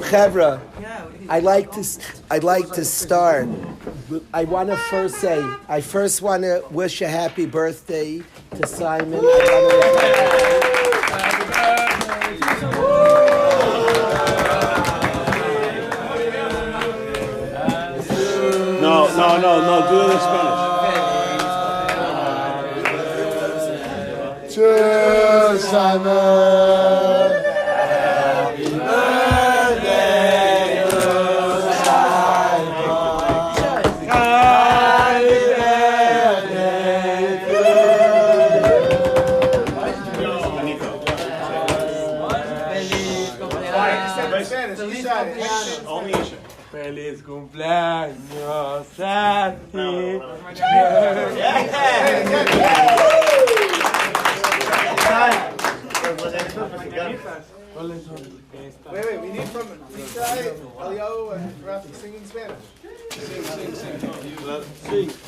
Chevra, I'd like to start. I want to first say, I first want to wish a happy birthday to Simon. No, do it in Spanish. To Simon. Feliz cumpleaños a ti. Wait, we need from Lisa, Elio, and Rafi singing Spanish.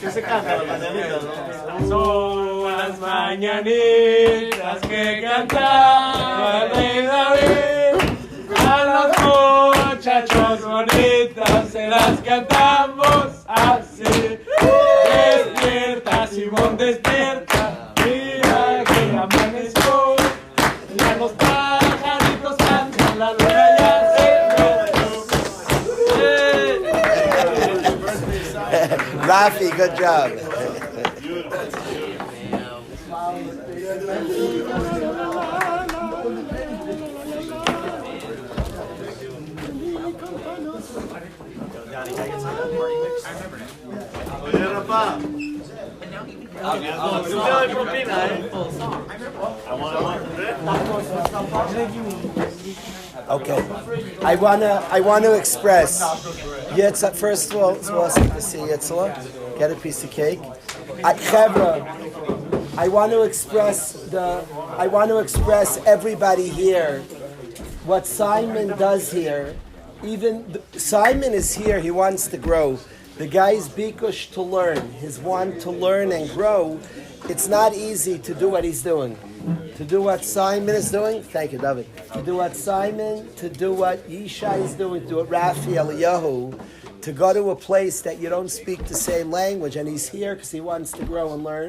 ¿Qué se canta la mañanita, no? Son las mañanitas que cantaba el rey David. A los muchachos bonitas se las cantamos así. Despierta, Simón, despierta. Mira que amaneció. Ya los pajaritos cantan, la luna ya se metió. Rafi, good job. Okay, I wanna express. Yitzhak, first of all, it's awesome to see Yitzhak. Get a piece of cake. I want to express everybody here what Simon does here. Simon is here. He wants to grow. The guy's bikush to learn, his want to learn and grow. It's not easy to do what he's doing. To do what Simon is doing, thank you, David. To do what Simon, to do what Yishai is doing, to do what Rafi Eliyahu, to go to a place that you don't speak the same language, and he's here because he wants to grow and learn.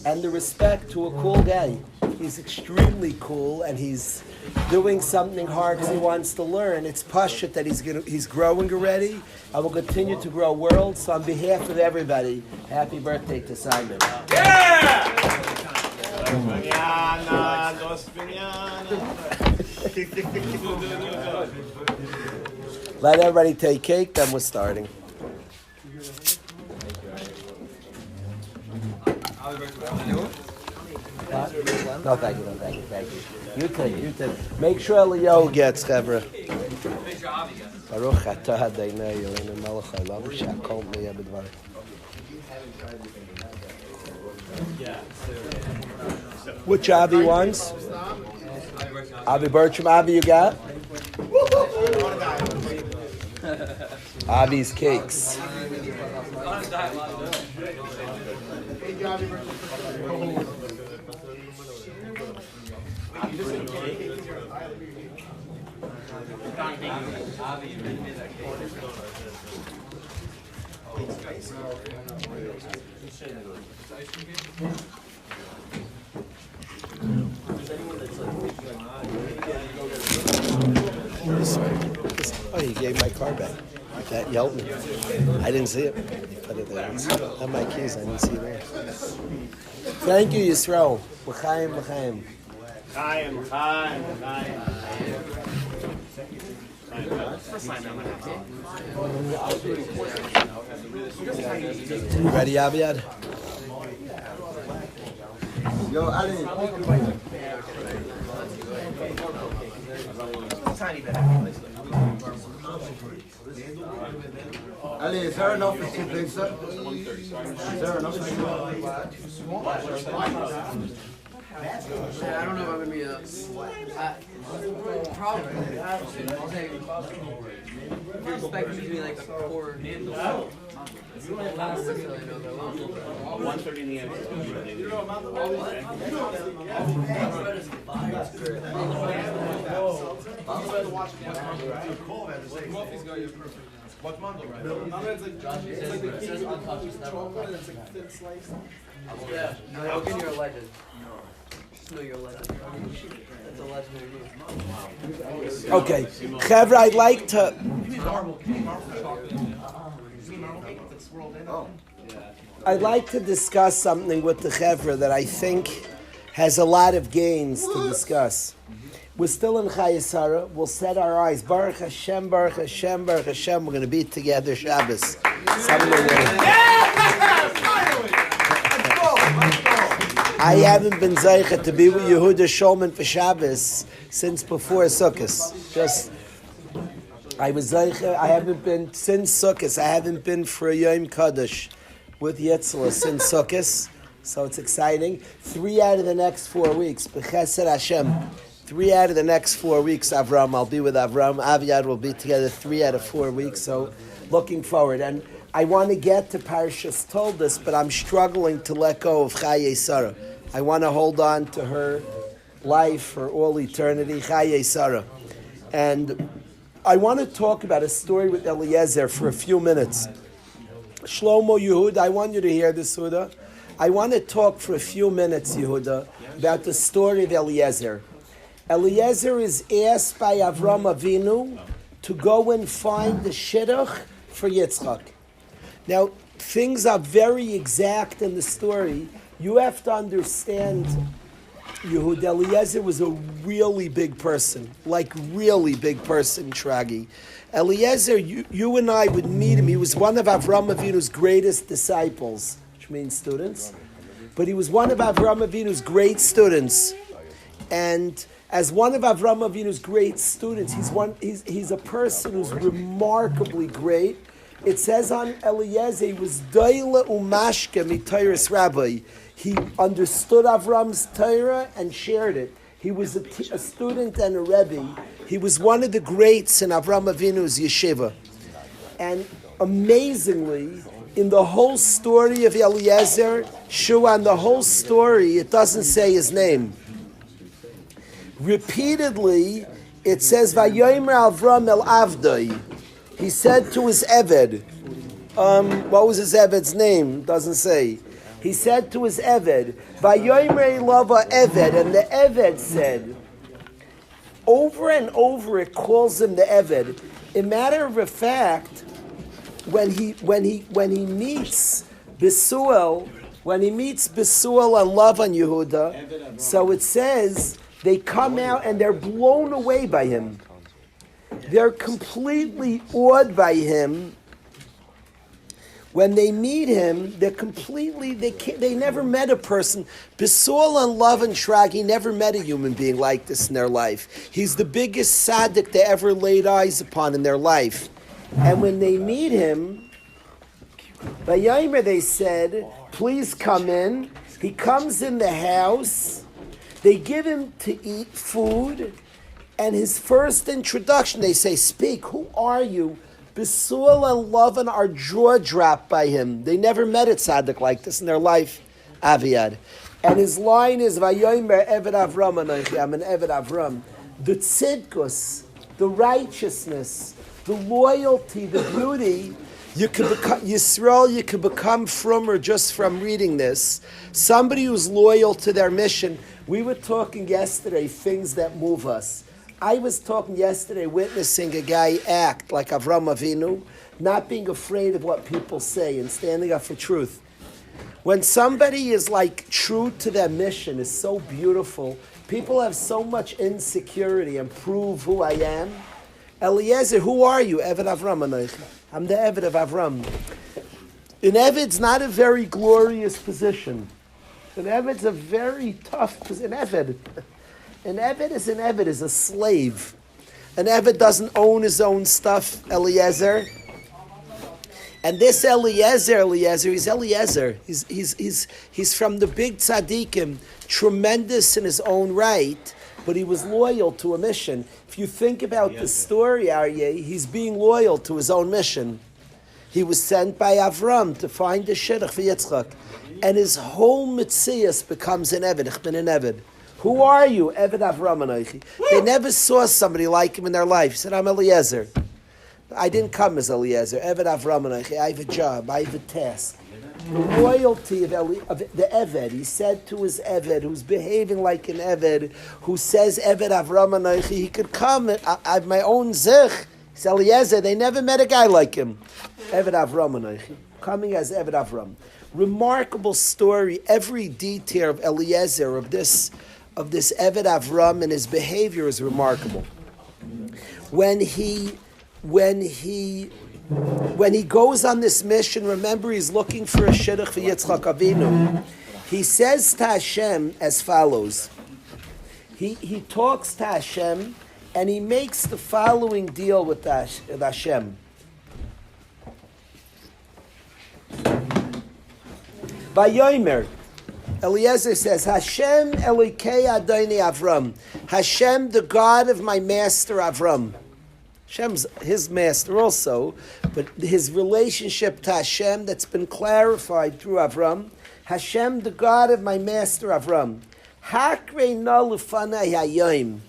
And the respect to a cool guy. He's extremely cool, and he's doing something hard because he wants to learn. It's pashut that he's growing already, and will continue to grow world. So on behalf of everybody, happy birthday to Simon. Yeah! Let everybody take cake, then we're starting. No, thank you. You take. Make sure Leo gets, Chevra. Baruch atah Adonai Eloheinu melech haolam she'akol nהיה b'dvaro. Which Avi wants? Avi Bertram, Avi, you got? Avi's cakes. Oh, he gave my car back. That helped me. I didn't see it. He put it there. I have my keys. I didn't see it there. Thank you, Yisrael. L'chaim, l'chaim. You ready, Aviad? Yo, Ali. Ali, is there enough for two pizza? Is there enough for two? I don't know if I'm gonna be probably. I'll say. If you're expecting me to be like a core. I'll give you a legend. Just know you're a legend. That's a legendary move. Okay, Chevra, I'd like to. I'd like to discuss something with the Chevra that I think has a lot of gains to discuss. We're still in Chayesara. We'll set our eyes. Baruch Hashem, Baruch Hashem, Baruch Hashem. We're going to be together Shabbos. I haven't been Zeicha to be with Yehuda Shulman for Shabbos since before Sukkot. I was Zeicha. I haven't been since Sukkot. I haven't been for a Yom Kaddish with Yitzhak since Sukkot. So it's exciting. 3 out of the next 4 weeks. B'chesed Hashem. 3 out of the next 4 weeks, Avram. I'll be with Avram. Aviad will be together 3 out of 4 weeks. So looking forward. And I want to get to Parshas Toldos, but I'm struggling to let go of Chayei Sarah. I want to hold on to her life for all eternity, Chayei Sarah. And I want to talk about a story with Eliezer for a few minutes. Shlomo Yehuda, I want you to hear this, Yehuda. I want to talk for a few minutes, Yehuda, about the story of Eliezer. Eliezer is asked by Avram Avinu to go and find the shidduch for Yitzchak. Now, things are very exact in the story. You have to understand, Yehuda, Eliezer was a really big person, like really big person, Shragi. Eliezer, you and I would meet him. He was one of Avram Avinu's greatest disciples, which means students. But he was one of Avram Avinu's great students. And as one of Avram Avinu's great students, he's a person who's remarkably great. It says on Eliezer, he was Daila Umashke Mitayras Rabbi. He understood Avram's Torah and shared it. He was a student and a Rebbe. He was one of the greats in Avram Avinu's yeshiva. And amazingly, in the whole story of Eliezer, Shua, in the whole story, it doesn't say his name. Repeatedly, it says, Vayomer Avram el Avdai. He said to his Eved, what was his Eved's name? Doesn't say. He said to his Eved, Vayomer Lava Eved, and the Eved said, over and over it calls him the Eved. A matter of fact, when he meets Besuel, and Lavan Yehuda, so it says they come out and they're blown away by him. They're completely awed by him. When they meet him, they never met a person. Besuel and Lavan Shragi never met a human being like this in their life. He's the biggest tzaddik they ever laid eyes upon in their life. And when they meet him, Vayomer, they said, please come in. He comes in the house. They give him to eat food. And his first introduction, they say, speak, who are you? Besuel and Lavan are jaw-dropped by him. They never met a tzaddik like this in their life, Aviad. And his line is, Vayomer Eved Avram Anochi, I'm an Eved Avram. The tzidkus, the righteousness, the loyalty, the beauty, you can become Yisrael, you can become from just from reading this. Somebody who's loyal to their mission. We were talking yesterday, things that move us. I was talking yesterday, witnessing a guy act like Avram Avinu, not being afraid of what people say and standing up for truth. When somebody is like true to their mission, is so beautiful. People have so much insecurity and prove who I am. Eliezer, who are you? Eved Avram Anochi. I'm the Eved of Avram. An Eved's not a very glorious position. An Eved's a very tough position. An Eved is a slave. An Eved doesn't own his own stuff, Eliezer. And this Eliezer, he's Eliezer. He's from the big tzaddikim, tremendous in his own right, but he was loyal to a mission. If you think about the story, Aryeh, he's being loyal to his own mission. He was sent by Avram to find the shidduch for Yitzchak. And his whole mitzias becomes an Eved. Ich bin an Eved. Who are you? Eved Avram Anochi. They never saw somebody like him in their life. He said, I'm Eliezer. I didn't come as Eliezer. Eved Avram Anochi. I have a job. I have a task. The loyalty of the Eved. He said to his Eved, who's behaving like an Eved, who says Eved Avram Anochi, he could come. I have my own zich. He's Eliezer. They never met a guy like him. Eved Avram Anochi. Coming as Eved Avram. Remarkable story. Every detail of Eliezer, of this Eved Avram and his behavior is remarkable. When he goes on this mission, remember he's looking for a shidduch for Yitzchak Avinu. He says to Hashem as follows. He talks to Hashem and he makes the following deal with Hashem. Vayomer, Eliezer says, Hashem Elikei Adoni Avram. Hashem, the God of my master Avram. Hashem's his master also, but his relationship to Hashem that's been clarified through Avram. Hashem, the God of my master Avram. Hakrei na lufanai hayom.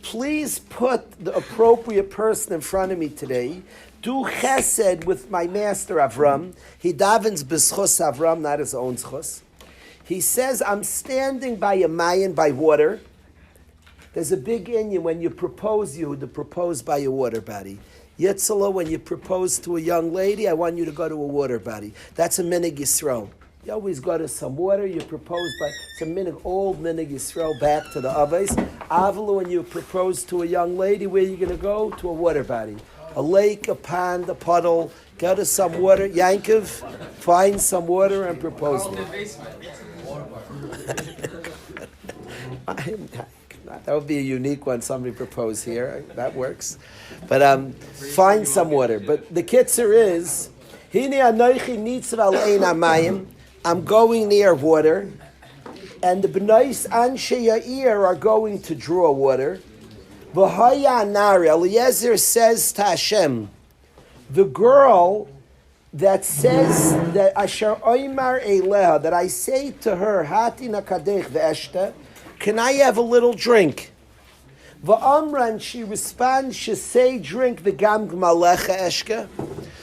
Please put the appropriate person in front of me today. Do chesed with my master Avram. He davens b'schus Avram, not his own schus. He says, I'm standing by a mayan, by water. There's a big inyan when you propose, you to propose by a water body. Yitzhak, when you propose to a young lady, I want you to go to a water body. That's a minig Yisrael. You always go to some water, you propose by some old minig Yisrael back to the Avos. Avalu, when you propose to a young lady, where are you going to go? To a water body. A lake, a pond, a puddle, go to some water. Yankov, find some water and propose to her. That would be a unique one, somebody propose here. That works. But find some water. But the kitzer is, Hine anoichi nitzav al ein hamayim. I'm going near water. And the b'nais anshe ya'ir are going to draw water. V'haya nari. Eliezer says to Hashem, the girl that says that Asher Oymar Eleha, that I say to her, Hati nakadech ve'eshta, can I have a little drink? V'amran, she responds, she say drink the gam gmalecha eshka.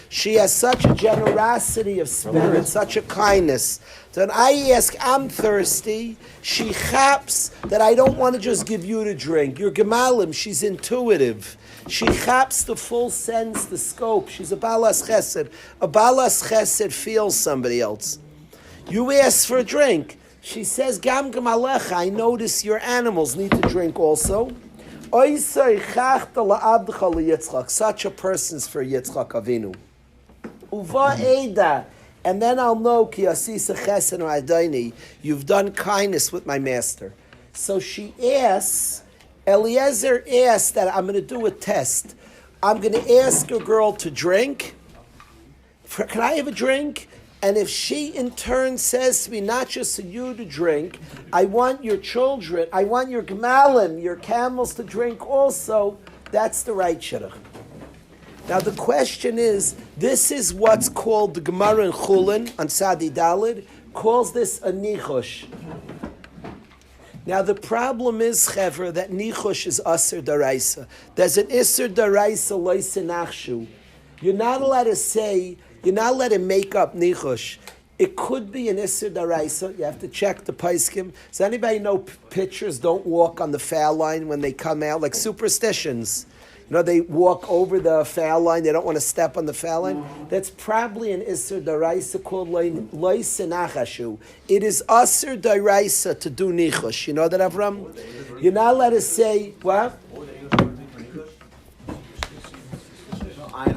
She has such a generosity of spirit, such a kindness. That I ask, I'm thirsty. She chaps that I don't want to just give you to drink. You're gemalim. She's intuitive. She chaps the full sense, the scope. She's a balas chesed. A balas chesed feels somebody else. You ask for a drink. She says, Gam gemalecha, I notice your animals need to drink also. Such a person's for Yitzchak Avinu. Uva Eda. And then I'll know, Ki asisa chesed adoni, you've done kindness with my master. So she asks, Eliezer asks that I'm going to do a test. I'm going to ask a girl to drink. Can I have a drink? And if she in turn says to me, not just for you to drink, I want your children, I want your gemalim, your camels to drink also, that's the right shidduch. Now the question is, this is what's called the Gemara in Chulin on Sadi Dalid, calls this a nichush. Now the problem is, Chevra, that nichush is aser daraisa. There's an iser daraisa loisenachshu. You're not allowed to say, you're not allowed to make up nichush. It could be an iser daraisa. You have to check the paiskim. Does anybody know pitchers don't walk on the foul line when they come out, like superstitions? You know, they walk over the foul line. They don't want to step on the foul line. That's probably an Isser Daraisa called Loisenachashu. It is Asser Daraisa to do Nichush. You know that, Avram? You're not allowed to say, what?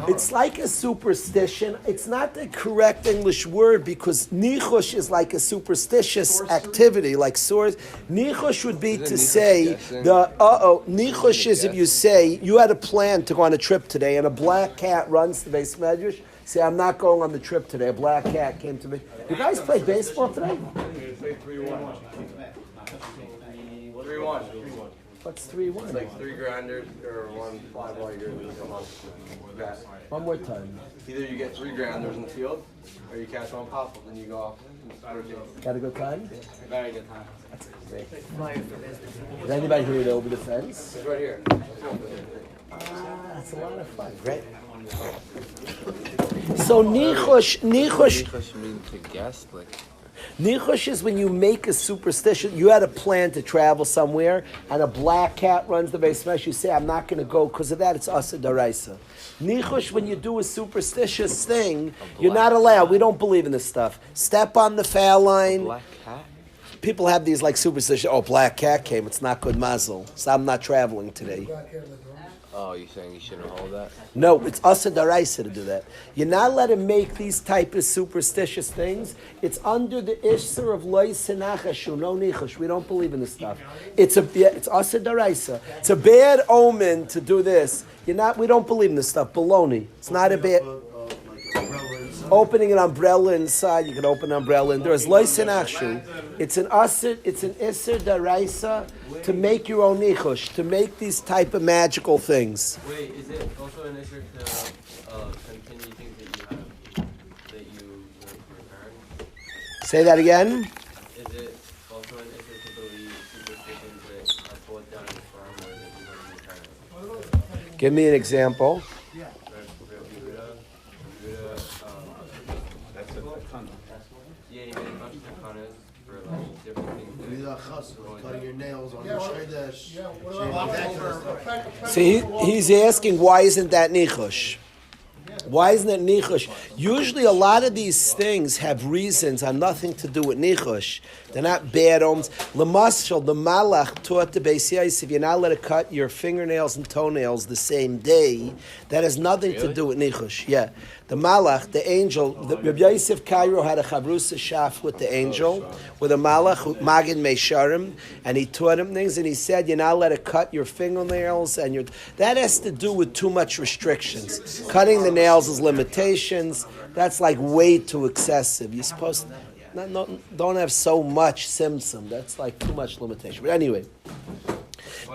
It's like a superstition. It's not the correct English word because nichush is like a superstitious activity, like swords. Nichush would be to say, nichush is if you say, you had a plan to go on a trip today and a black cat runs to Beis Medrash, Say, I'm not going on the trip today. A black cat came to me. You guys play baseball today? 3-1. 3-1. What's 3-1? It's like 3 grinders or 1 fly ball you're going to come on. One more time. Either you get 3 grounders in the field, or you catch 1 pop, and you go off. Got a good time? Very good time. Is anybody here over the fence? It's right here. That's a lot of fun. Great. So nichush Nichush means to guess, like. Nichush is when you make a superstition. You had a plan to travel somewhere, and a black cat runs the base mesh. You say, I'm not going to go because of that. It's asa daraisa. Nichush, when you do a superstitious thing, you're not allowed. We don't believe in this stuff. Step on the foul line. Black cat? People have these like superstitions. Oh, black cat came. It's not good mazel. So I'm not traveling today. Oh, you're saying you shouldn't hold that? No, it's asa daraisa to do that. You're not allowed to make these type of superstitious things. It's under the isser of loy sinachashu, no nichush. We don't believe in this stuff. It's asa daraisa. It's a bad omen to do this. We don't believe in this stuff. Baloney. It's not a bad. Opening an umbrella inside, you can open an umbrella and there's loy sinachashu. It's an isser daraisa to make your own nichush, to make these type of magical things. Wait, is it also an issue to continue things that you have that you learned from your parents? Say that again. Is it also an issue to believe superstitions that are taught down in the farm or that you learned from your parents? Give me an example. Yeah, he made a bunch of kanas for like different things. Cutting your nails on your shaydesh. See, he's asking, why isn't that nichush? Why isn't it nichush? Usually a lot of these things have reasons and nothing to do with nichush. They're not bad omens. Lamashal, the malach taught the Beis Yosef, you're not allowed to cut your fingernails and toenails the same day. That has nothing to do with nichush. Yeah. The malach, the angel, Rabbi Yosef Cairo had a chavrusa shaf with the angel, with a malach, Magid Meisharim, and he taught him things, and he said, you're not allowed to cut your fingernails, and that has to do with too much restrictions. Cutting the nails is limitations. That's like way too excessive. You're supposed to don't have so much simsim. That's like too much limitation. But anyway,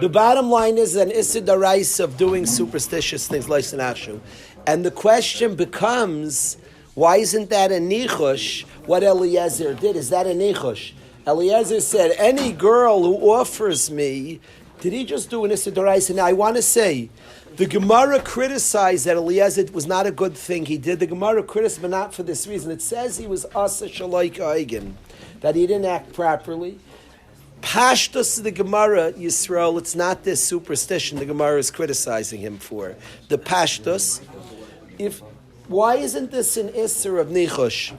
the bottom line is an issur daraisa of doing superstitious things like sinashu. And the question becomes, why isn't that a nichush? What Eliezer did, is that a nichush? Eliezer said, any girl who offers me, did he just do an issur daraisa? Now I want to say, the Gemara criticized that Eliezer was not a good thing. He did. The Gemara criticized, but not for this reason. It says he was asa shaloi ka'egan, that he didn't act properly. Pashtus of the Gemara, Yisrael, it's not this superstition the Gemara is criticizing him for. The Pashtus, why isn't this an Isser of Nichush?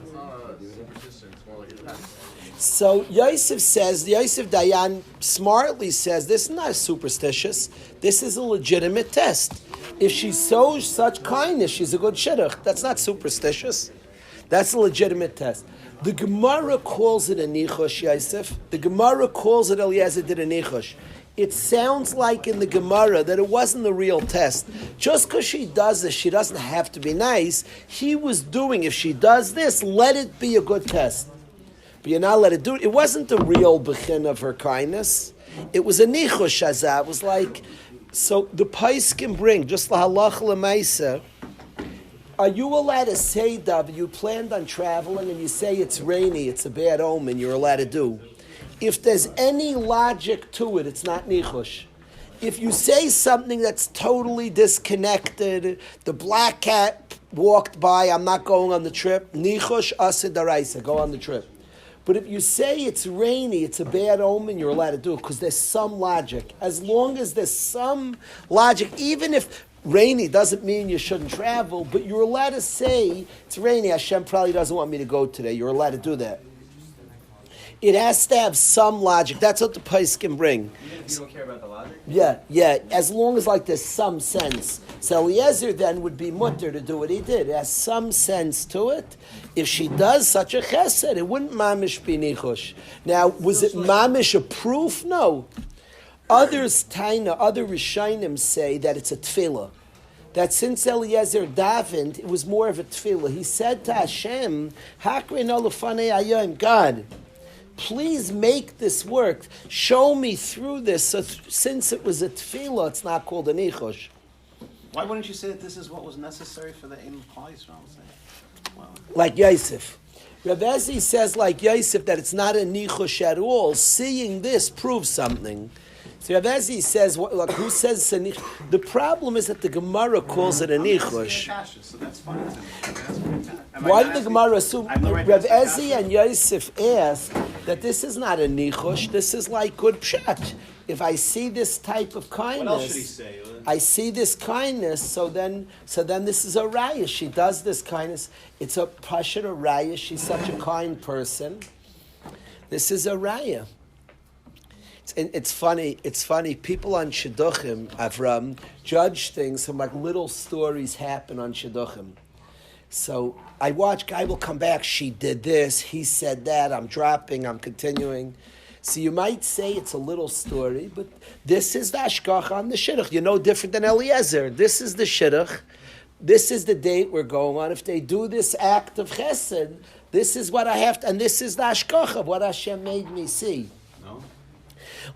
So Yosef Dayan smartly says, this is not superstitious, this is a legitimate test. If she shows such kindness, she's a good shidduch. That's not superstitious. That's a legitimate test. The Gemara calls it a nichush, Yosef. The Gemara calls it Eliezer did a nichush. It sounds like in the Gemara that it wasn't the real test. Just because she does this, she doesn't have to be nice. He was doing, if she does this, let it be a good test. But you're not let it do it. It wasn't the real bechin of her kindness. It was a nichush hazah. It was like, so the pais can bring, just la halach l'maisa. Are you allowed to say, David, you planned on traveling and you say it's rainy, it's a bad omen, you're allowed to do. If there's any logic to it, it's not nichush. If you say something that's totally disconnected, the black cat walked by, I'm not going on the trip, nichush asa daraisa, go on the trip. But if you say it's rainy, it's a bad omen, you're allowed to do it because there's some logic. As long as there's some logic, even if rainy doesn't mean you shouldn't travel, but you're allowed to say, it's rainy, Hashem probably doesn't want me to go today. You're allowed to do that. It has to have some logic. That's what the pais can bring. You don't care about the logic? Yeah. As long as like there's some sense. So Eliezer then would be mutter to do what he did. It has some sense to it. If she does such a chesed, it wouldn't mamish be nichush. Now, was it mamish a proof? No. Other Rishonim say that it's a tefillah. that since Eliezer davened, it was more of a tefillah. He said to Hashem, Hakrein alefanei hayom, God, please make this work. Show me through this. So since it was a tefillah, it's not called a nichosh. Why wouldn't you say that this is what was necessary for the Ein Klal Yisrael? Wow. Like Yosef. Rav Ezi says, like Yosef, that it's not a nichosh at all. Seeing this proves something. So Rav Ezi says, who says it's a nichosh? The problem is that the Gemara calls it a nichosh. So that's fine. Why did the Gemara assume? Rav Ezi and Yosef ask that this is not a nichosh, this is like good pshat. If I see this type of kindness, what else should he say? I see this kindness, so then this is a raya. She does this kindness. It's a pashat a raya. She's such a kind person. This is a raya. It's funny. It's funny. People on shidduchim, Avram, judge things from like little stories happen on shidduchim. So I watch. Guy will come back. She did this. He said that. I'm dropping. I'm continuing. So you might say it's a little story, but this is the hashgacha on the shidduch. You're no different than Eliezer. This is the shidduch. This is the date we're going on. If they do this act of chesed, this is what I have to, and this is the hashgacha of what Hashem made me see. No.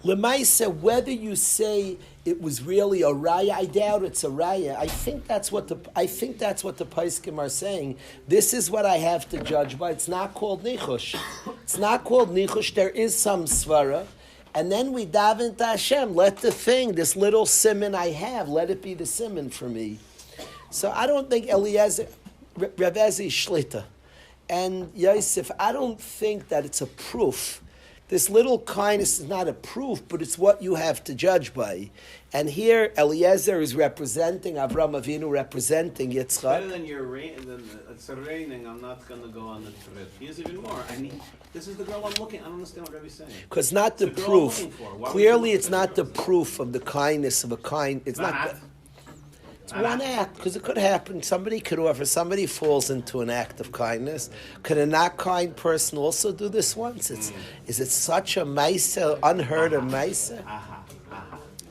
Lemaisa, whether you say it was really a raya, I doubt it's a raya. I think that's what the Paiskim are saying. This is what I have to judge by. It's not called nichush. It's not called nichush. There is some svara, and then we daven to Hashem. Let the thing, this little siman I have, let it be the siman for me. So I don't think Eliezer, Rav Ezi Shlita, and Yosef, I don't think that it's a proof. This little kindness is not a proof, but it's what you have to judge by. And here, Eliezer is representing, Avraham Avinu representing Yitzchak. Better than your rain, it's raining, I'm not going to go on the trip. Here's even more. I mean, this is the girl I'm looking. I don't understand what Rebbe's saying. Because not the proof. Clearly, it's not the proof of the kindness of a kind. It's not. It's one act, because it could happen. Somebody could offer, somebody falls into an act of kindness. Could a not kind person also do this once? Is it such a maisa, unheard of maisa?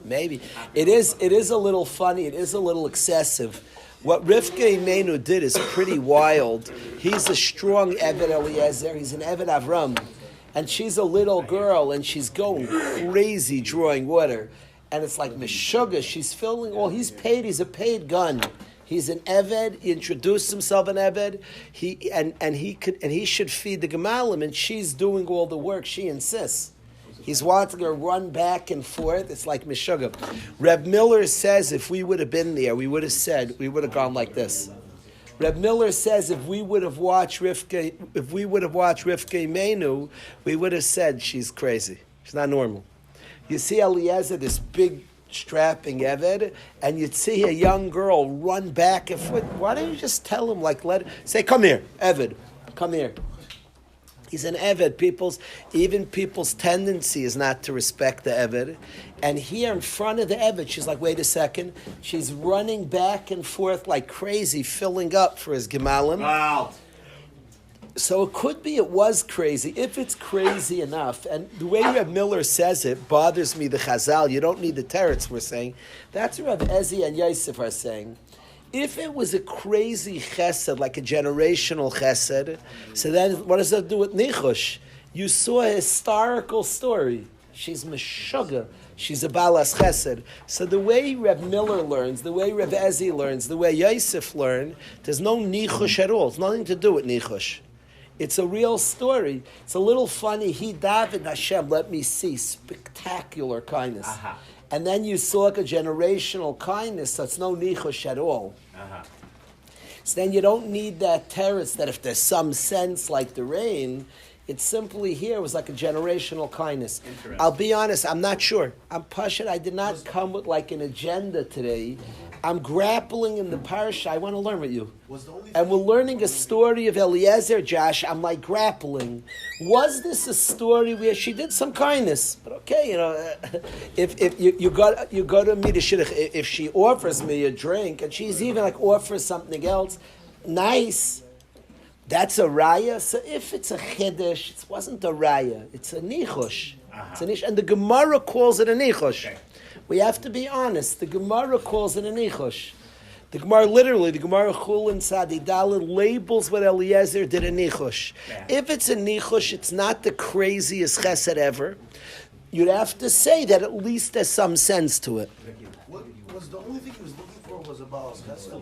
Maybe. It is a little funny, it is a little excessive. What Rivka Imenu did is pretty wild. He's a strong Eved Eliezer, he's an Eved Avram. And she's a little girl, and she's going crazy drawing water. And it's like Meshuggah, she's filling all, he's paid, he's a paid gun. He's an Eved, he introduced himself an Eved, he should feed the Gemalim, and she's doing all the work, she insists. He's wanting her to run back and forth, it's like Meshuggah. Reb Miller says if we would have been there, we would have gone like this. Reb Miller says if we would have watched Rivka Imenu, we would have said she's crazy, she's not normal. You see Eliezer, this big, strapping Eved, and you'd see a young girl run back and forth. Why don't you just tell him, say, come here, Eved, come here. He's an Eved. People's tendency is not to respect the Eved. And here in front of the Eved, she's like, wait a second. She's running back and forth like crazy, filling up for his Gemalim. Wow. So it could be it was crazy. If it's crazy enough, and the way Reb Miller says it bothers me, the Chazal, you don't need the teretz we're saying. That's what Reb Ezi and Yosef are saying. If it was a crazy chesed, like a generational chesed, so then what does that do with nichush? You saw a historical story. She's Meshuggah. She's a balas chesed. So the way Reb Miller learns, the way Reb Ezi learns, the way Yosef learned, there's no nichush at all. It's nothing to do with nichush. It's a real story. It's a little funny. He davened Hashem, let me see, spectacular kindness. Uh-huh. And then you saw like a generational kindness, so it's no nichush at all. Uh-huh. So then you don't need that teretz that if there's some sense like the rain, it's simply here, it was like a generational kindness. I'll be honest, I'm not sure. I'm Pashut, I did not come with like an agenda today. I'm grappling in the parsha. I want to learn with you. And we're learning a story of Eliezer, Josh. I'm like grappling. Was this a story where she did some kindness? But okay, if you go to meet a shidduch, if she offers me a drink and she's even like offers something else, nice. That's a raya. So if it's a chiddush, it wasn't a raya. It's a nichush. Uh-huh. It's a nichush, and the Gemara calls it a nichush. Okay. We have to be honest. The Gemara calls it a nichush. The Gemara literally, the Gemara Chulin Sadidala labels what Eliezer did a nichush. If it's a nichush, it's not the craziest chesed ever. You'd have to say that at least there's some sense to it. What was the only thing he was looking for was a Baal Chesed?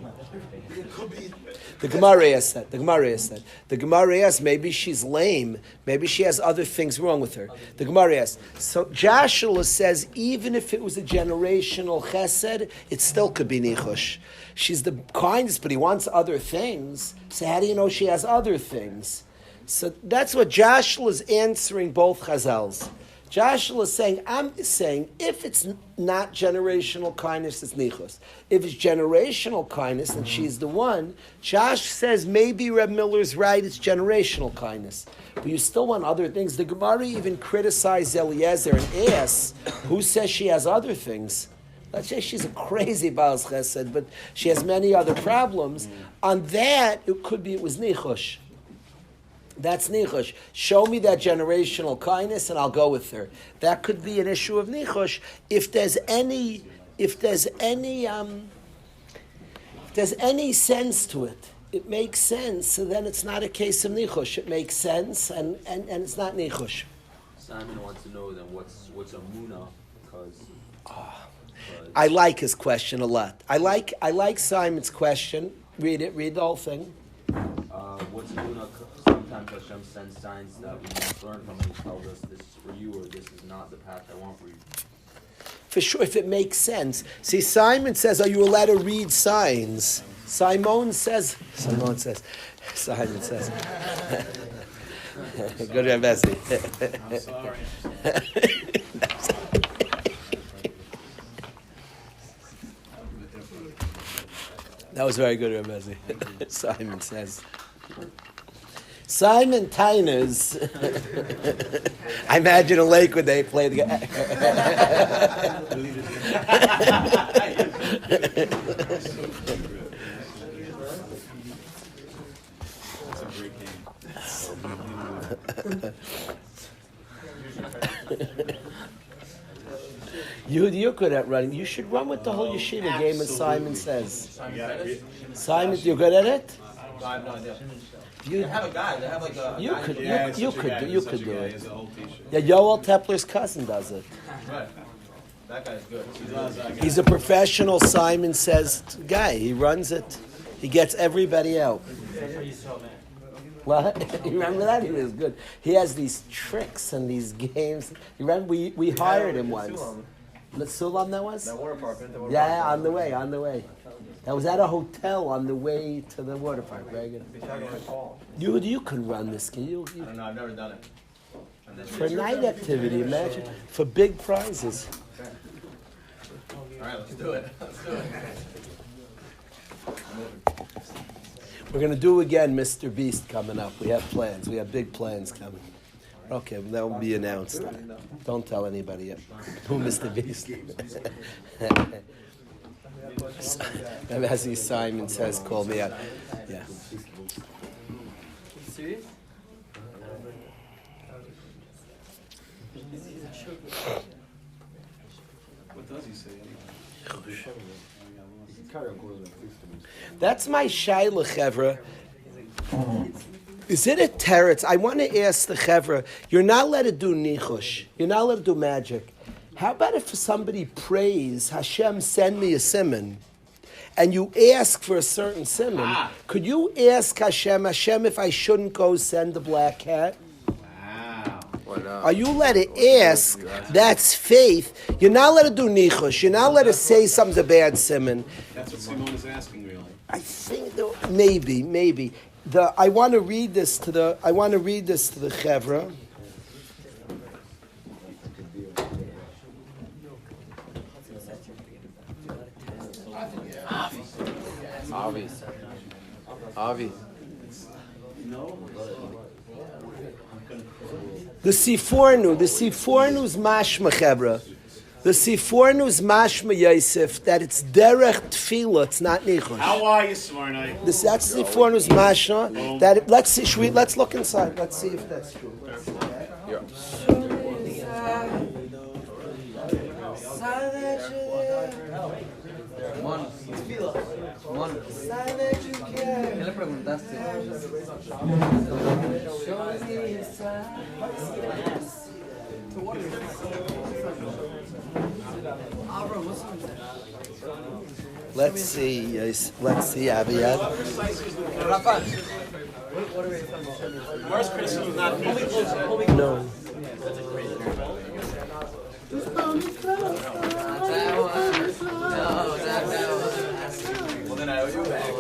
It could be. The Gemara asks that. The Gemara asks that. The Gemara asks, maybe she's lame. Maybe she has other things wrong with her. The Gemara asks. So Joshua says, even if it was a generational chesed, it still could be nichush. She's the kindest, but he wants other things. So how do you know she has other things? So that's what Joshua is answering both chazals. Joshua is saying, I'm saying, if it's not generational kindness, it's nichus. If it's generational kindness, and she's the one, Josh says, maybe Reb Miller's right, it's generational kindness. But you still want other things. The Gemara even criticized Eliezer and asks, who says she has other things? Let's say she's a crazy Baal Chesed, but she has many other problems. On that, it could be it was nichush. That's nichush. Show me that generational kindness, and I'll go with her. That could be an issue of nichush. If there's any sense to it, it makes sense. So then it's not a case of nichush. It makes sense, and it's not nichush. Simon wants to know then what's a muna because. I like his question a lot. I like Simon's question. Read it. Read the whole thing. What's muna? Sometimes Hashem sends signs that we must learn from, and He tells us this is for you or this is not the path I want for you. For sure, if it makes sense. See, Simon says, are you allowed to read signs? Simon says. Good, Bessie. I'm sorry. That was very good, Rebezi. Simon says. Simon Tyners. I imagine a lake when they play the game. You're good at running. You should run with the whole yeshiva game, as Simon says. Simon, you're good at it? I have no idea. You They have a guy. They have like a. You guy. could, Yeah, you could do He it. has a whole t-shirt. Yeah, Yoel Tepler's cousin does it. Right. That guy's good. He's a professional, Simon says, guy. He runs it. He gets everybody out. What? You remember that? He was good. He has these tricks and these games. You remember we hired him once. The Sulam that was? That water park. Yeah, on the way. That was at a hotel on the way to the water park. Very good. You could run this. You I don't know. I've never done it. for night activity, imagine. For big prizes. All right, let's do it. We're going to do again Mr. Beast coming up. We have plans. We have big plans coming. Okay, well, that will be announced. Don't tell anybody yet. Who Mr. Beast? As he Simon says, call me out. Yeah. What does he say? That's my shayla, Chevra. Is it a teretz? I want to ask the Chevra, you're not allowed to do nichush. You're not allowed to do magic. How about if somebody prays, Hashem, send me a simon, and you ask for a certain simon, could you ask Hashem, if I shouldn't go send the black cat? Are you allowed to ask? That's faith. You're not allowed to do nichush. You're not allowed to say something's a bad simon. That's what Simone is asking, really. I think maybe. I want to read this to the Chevra. Avi. The Sifornu's mashma Chevra. The Sifornu's mashma Yosef that it's derech tefillah, it's not nichush. How are you, Smarnai? That's Sifornu's mashma. That let's see. Let's look inside. Let's see if that's true. ¿Qué le preguntaste? Let's see, Abiyad. Worst criticism is not No. Well, then I owe you back.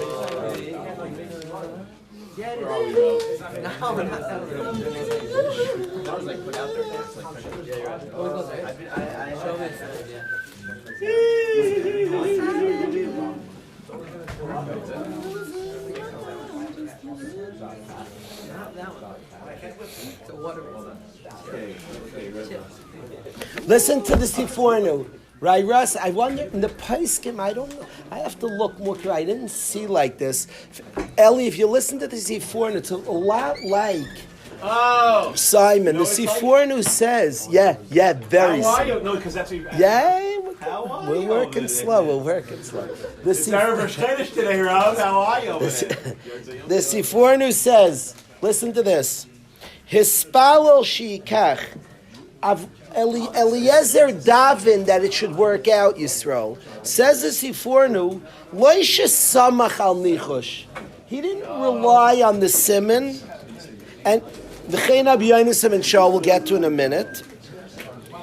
Listen to the Sifornu. Right, Russ? I wonder, in the Paiskim, I don't know. I have to look more. I didn't see like this. Ellie, if you listen to the Sifornu, it's a lot like Simon. The Sifornu says, very. How are you? No, because that's what you we're working slow. The Erev today, Rob. How are you? The Sifornu says, listen to this. Hispalel shikach. Eliezer Davin that it should work out, Yisrael. Says the Sifornu, Loisha Samach al Nichush. He didn't rely on the Simon, and the Chayin Abiyanusim and Shah we'll get to in a minute.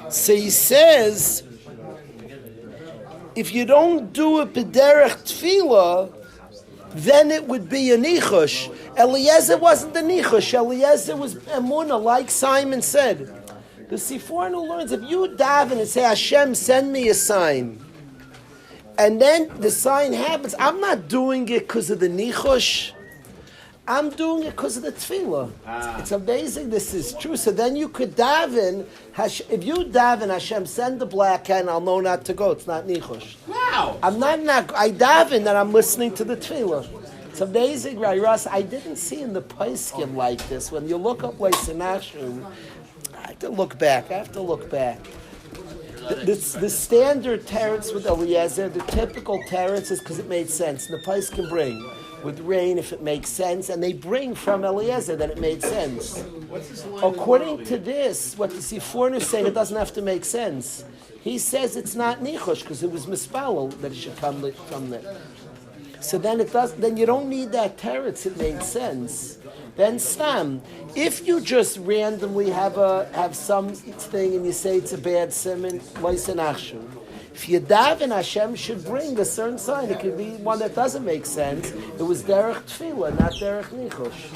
So he says, if you don't do a Pederech Tefillah, then it would be a Nichush. Eliezer wasn't a Nichush. Eliezer was Emunah, like Simon said. The Sifornu learns, if you daven and say, Hashem, send me a sign, and then the sign happens, I'm not doing it because of the nichush, I'm doing it because of the tefillah. It's amazing this is true. So then you could daven, if you daven, Hashem, send the black hen, I'll know not to go. It's not nichush. Wow. I daven that I'm listening to the tefillah. It's amazing, right, Russ? I didn't see in the Paiskim like this. When you look up Leisenashim, I have to look back. The standard teretz with Eliezer, the typical teretz is because it made sense. And the Pais can bring with rain if it makes sense, and they bring from Eliezer that it made sense. According to this, what the Sifornu is saying, it doesn't have to make sense. He says it's not nichush because it was mispalel that it should come from there. So then it does. Then you don't need that teretz. It made sense. Then stam. If you just randomly have something and you say it's a bad simon, loisen achshu. If you daven, Hashem should bring a certain sign. It could be one that doesn't make sense. It was derech tefillah, not derech nichush.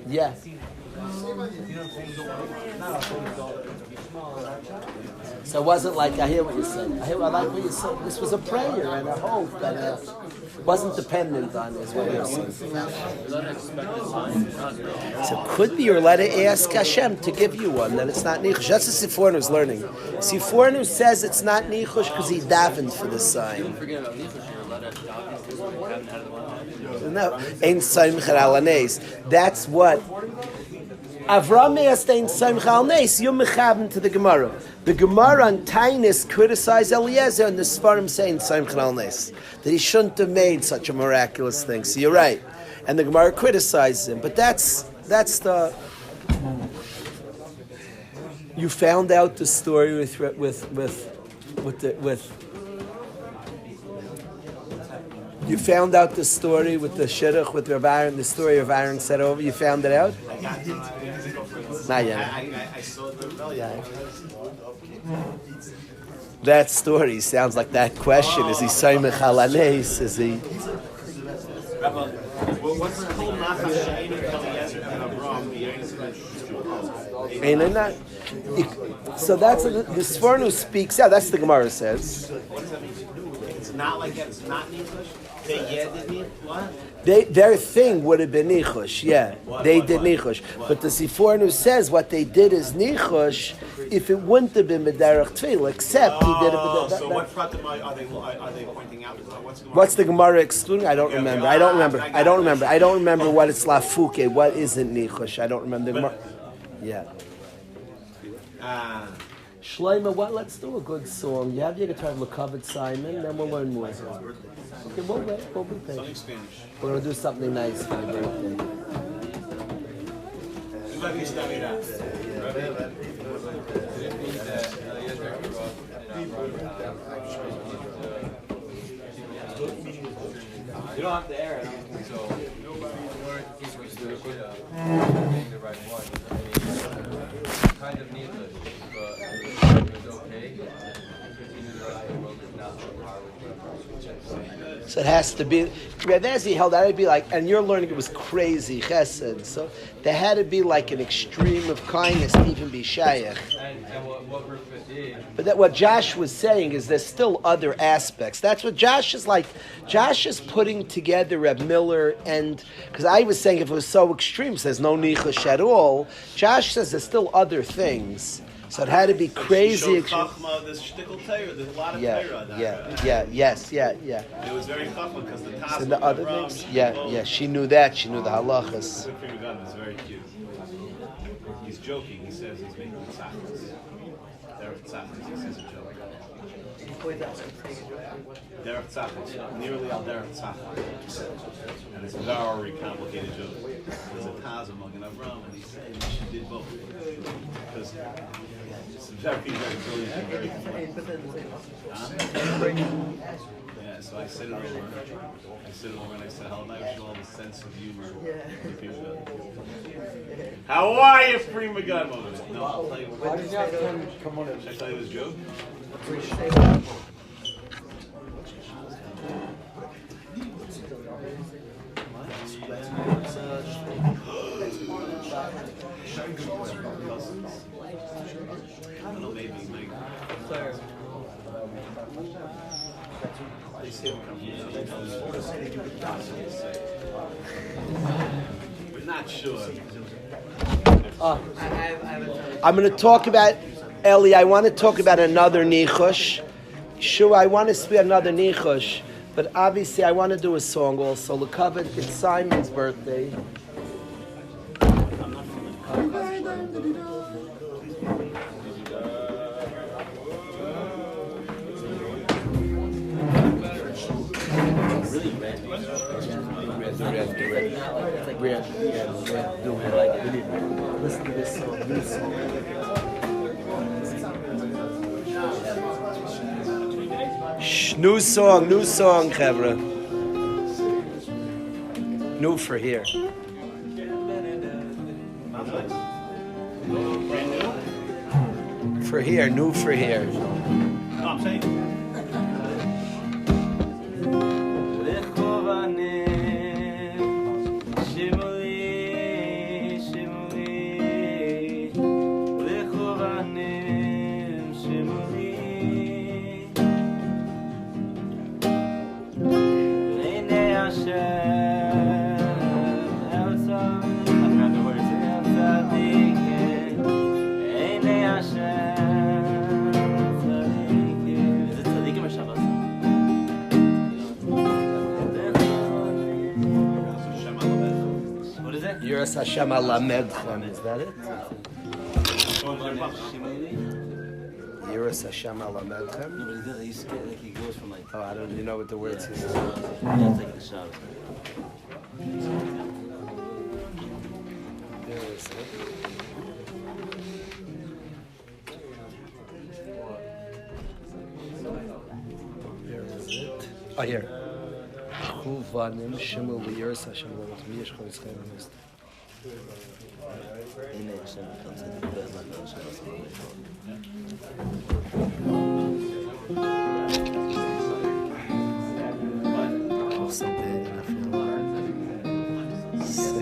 Yeah. So it wasn't like, I hear what you said. I like what you said. This was a prayer and a hope, and it wasn't dependent on this. What you're saying. So it could be you're allowed to ask Hashem to give you one, that it's not nichush. That's what Sifornu's learning. Sifornu says it's not nichush because he davened for the sign. No, ein samich al nes. That's what Avram asked. Ein samich al nes. You're mechaben to the Gemara. The Gemara on Tainis criticized Eliezer, and the Sfarim say ein samich al nes that he shouldn't have made such a miraculous thing. So you're right, and the Gemara criticizes him. But that's the. You found out the story with. You found out the story with the shidduch with Rabbi Aaron, the story of Aaron said over. You found it out? Not yet. I saw the That story sounds like that question. Is he Saimech Halanes? Is he? What's called Nachas Eliezer and Avram? And not. So that's the Sforno speaks out. That's the Gemara says. What does that mean? It's not like that. It's not English. What? Their thing would have been nichush, yeah. They did nichush. But the Sifornu says what they did is nichush if it wouldn't have been B'derech Tefillah, except he did it. So what pratim are they pointing out? What's the Gemara excluding? I don't remember. I don't remember what it's lafuke. What isn't nichush? I don't remember the Gemara. Yeah. Shlomo, what? Let's do a good song. You have your guitar, L'Kavod Simon, then we'll learn more. Okay, we'll wait. We'll be patient. We're gonna do something nice for your birthday. You don't have to air it. So, the right one. Kind of needless, but it was okay. So it has to be. As he held out, it'd be like, and you're learning it was crazy chesed. So there had to be like an extreme of kindness to even be shayach. And what Rufus did. But that what Josh was saying is there's still other aspects. That's what Josh is like. Josh is putting together Reb Miller, and because I was saying if it was so extreme, says no nichush at all. Josh says there's still other things. So it had to be crazy. There's a lot of yes. It was very chachma because the task. So the other things, she knew that. She knew the halachas. Good finger gun is very cute. He's joking. He says he's making tzachas. Derech tzachas. He says a joke. Derech tzachas. Nearly al derech tzachas. And it's a very complicated joke. There's a Taz among an Avram, and he's saying she did both. Because it's very, very brilliant and very complex. Yeah, so I said it over. And I said, how nice all the sense of humor. How are you, Prima Gun? No, I'll tell you what. Should I tell you this joke? I don't know, maybe Mike. They say we're not sure. I'm going to talk about Eli. I want to talk about another nichush. Sure, I want to speak another nichush, but obviously I want to do a song also. L'Kavod, it's Simon's birthday. Red. Listen to this song, new song. New song, Chevra. New for here. For here, new for here. No, I'm saying. Yiras Hashem alamedchem. Is that it? Yiras Hashem alamedchem. No, but he goes from like. Oh, I don't. You know what the words is. Yeah, take the shot. There is it. There is it. Oh, here. Chuvanim shemul yiras Hashem alamedchem. Yesh chol yischem alamedchem. So big, and I feel sick. Really sick.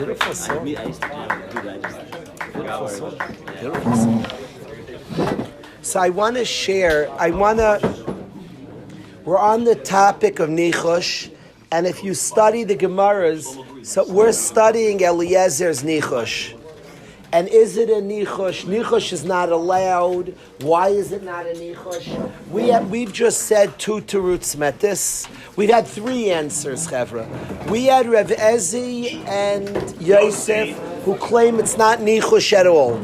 Beautiful song. Beautiful song. So I want to share, we're on the topic of Nichush, and if you study the Gemaras, so we're studying Eliezer's Nichush. And is it a Nichush? Nichush is not allowed. Why is it not a Nichush? We've just said two Teruts Metis. We've had three answers, Chevra. We had Rev Ezi and Yosef who claim it's not Nichush at all.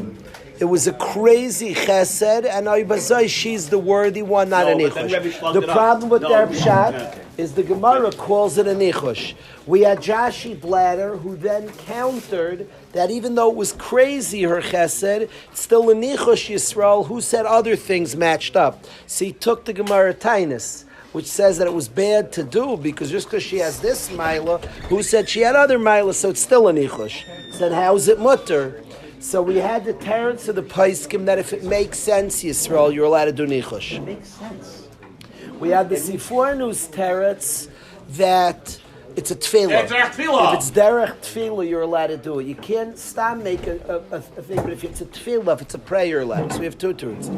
It was a crazy chesed, and Oibazai, she's the worthy one, not a nichush. The problem with their pshat is the Gemara calls it a nichush. We had Jashi Bladder, who then countered that even though it was crazy, her chesed, it's still a nichush Yisrael, who said other things matched up. So he took the Gemara Tainus, which says that it was bad to do, because just because she has this Maila, who said she had other Maila, so it's still a nichush. Said, how's it mutter? So we had the teretz of the Paiskim that if it makes sense, Yisrael, you're allowed to do nichush. It makes sense. We had the Sifornu's teretz that it's a tefillah. If it's derech tefillah, you're allowed to do it. You can't stop make a thing, but if it's a tefillah, if it's a prayer, you're allowed. So we have two teretz.